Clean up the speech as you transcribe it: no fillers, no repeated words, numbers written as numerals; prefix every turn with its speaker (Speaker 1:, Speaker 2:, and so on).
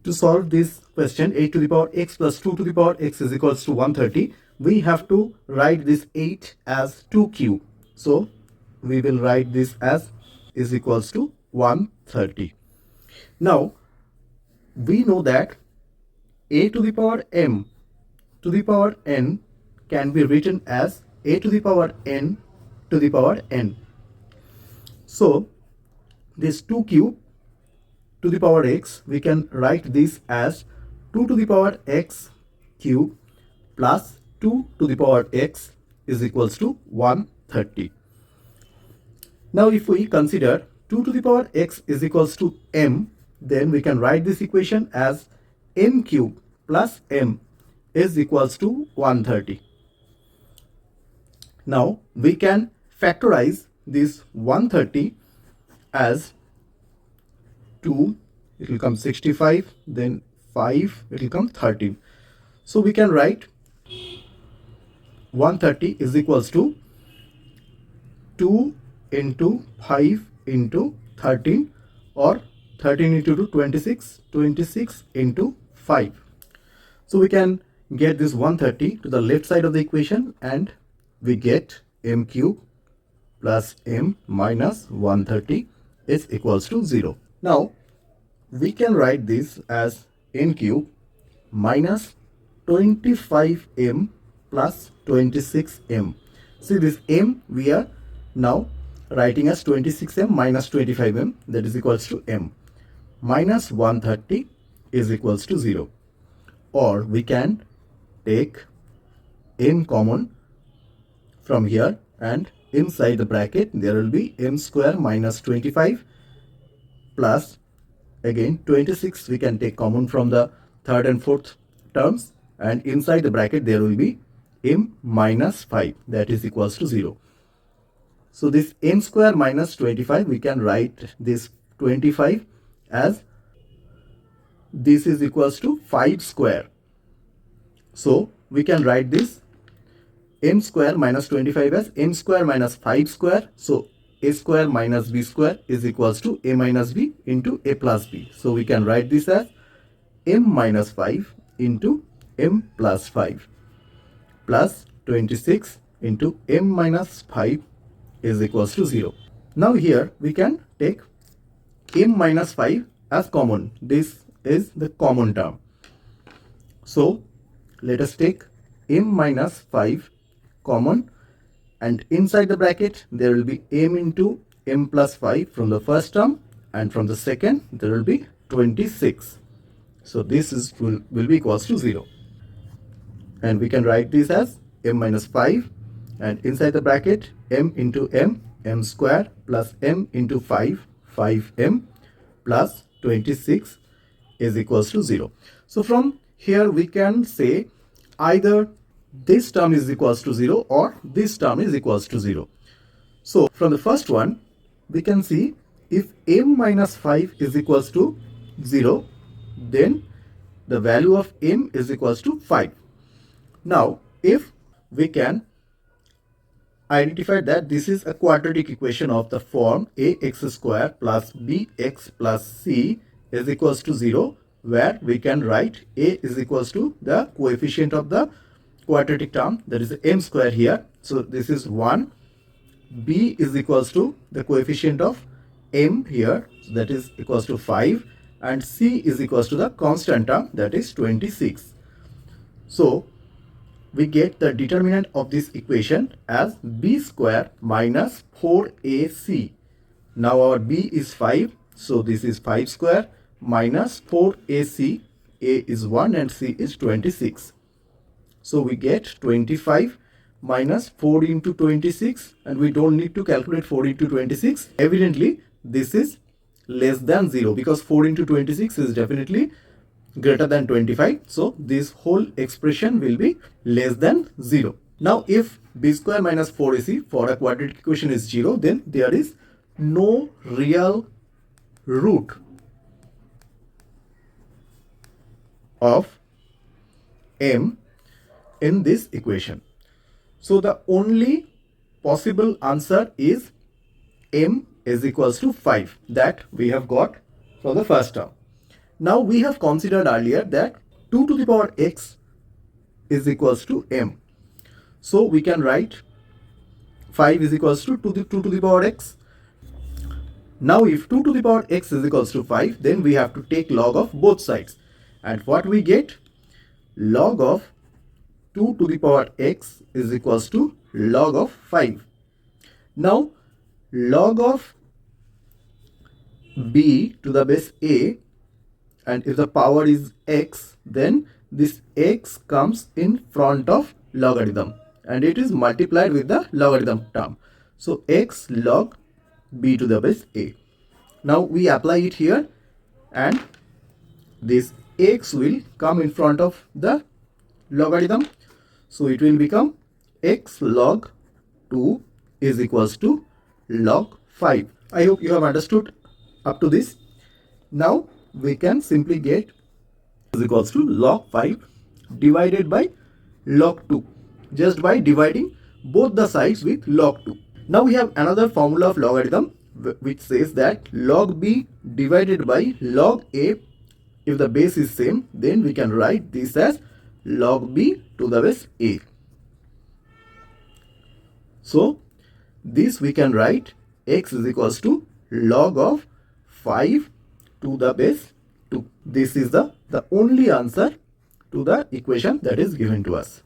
Speaker 1: To solve this question 8 to the power x plus 2 to the power x is equals to 130, we have to write this 8 as 2 cube. So we will write this as is equals to 130. Now we know that a to the power m to the power n can be written as a to the power n to the power n. So this 2 cube to the power x, we can write this as 2 to the power x cube plus 2 to the power x is equals to 130. Now if we consider 2 to the power x is equals to m, then we can write this equation as m cube plus m is equals to 130. Now we can factorize this 130 as 2, it will come 65, then 5, it will come 13. So we can write 130 is equals to 2 into 5 into 13 or 13 into 2, 26, 26 into 5. So we can get this 130 to the left side of the equation and we get m cube plus m minus 130 is equals to 0. Now we can write this as n cube minus 25m plus 26m. See this m we are now writing as 26m minus 25m, that is equals to m, minus 130 is equals to 0. Or we can take m common from here and inside the bracket there will be m square minus 25 plus again 26 we can take common from the third and fourth terms, and inside the bracket there will be m minus 5, that is equals to 0. So this m square minus 25, we can write this 25 as this is equals to 5 square. So we can write this m square minus 25 as m square minus 5 square. So a square minus b square is equals to a minus b into a plus b. So we can write this as m minus 5 into m plus 5 plus 26 into m minus 5 is equals to 0. Now here we can take m minus 5 as common. This is the common term. So let us take m minus 5 common, and inside the bracket there will be m into m plus 5 from the first term, and from the second there will be 26. So this will be equals to 0. And we can write this as m minus 5, and inside the bracket m into m square plus m into 5, 5m plus 26 is equals to 0. So from here we can say either this term is equals to 0 or this term is equals to 0. So from the first one we can see if m minus 5 is equals to 0, then the value of m is equals to 5. Now if we can identify that this is a quadratic equation of the form ax square plus bx plus c is equals to 0, where we can write a is equals to the coefficient of the quadratic term, that is m square here. So this is 1. B is equals to the coefficient of m here, so that is equals to 5, and c is equals to the constant term, that is 26. So we get the determinant of this equation as b square minus 4ac. Now our b is 5, so this is 5 square minus 4ac. A is 1 and c is 26. So we get 25 minus 4 into 26, and we don't need to calculate 4 into 26. Evidently this is less than 0 because 4 into 26 is definitely greater than 25. So this whole expression will be less than 0. Now if b square minus 4ac for a quadratic equation is 0, then there is no real root of m in this equation. So the only possible answer is m is equals to 5 that we have got for the first term. Now we have considered earlier that 2 to the power x is equals to m. So we can write 5 is equals to 2 to the power x. Now if 2 to the power x is equals to 5, then we have to take log of both sides. And what we get? Log of 2 to the power x is equals to log of 5. Now log of b to the base a, and if the power is x, then this x comes in front of logarithm and it is multiplied with the logarithm term. So x log b to the base a. Now we apply it here and this x will come in front of the logarithm. So it will become x log 2 is equals to log 5. I hope you have understood up to this. Now we can simply get is equals to log 5 divided by log 2 just by dividing both the sides with log 2. Now we have another formula of logarithm which says that log b divided by log a, if the base is same, then we can write this as log b to the base a. So this we can write x is equals to log of 5 to the base 2. This is the only answer to the equation that is given to us.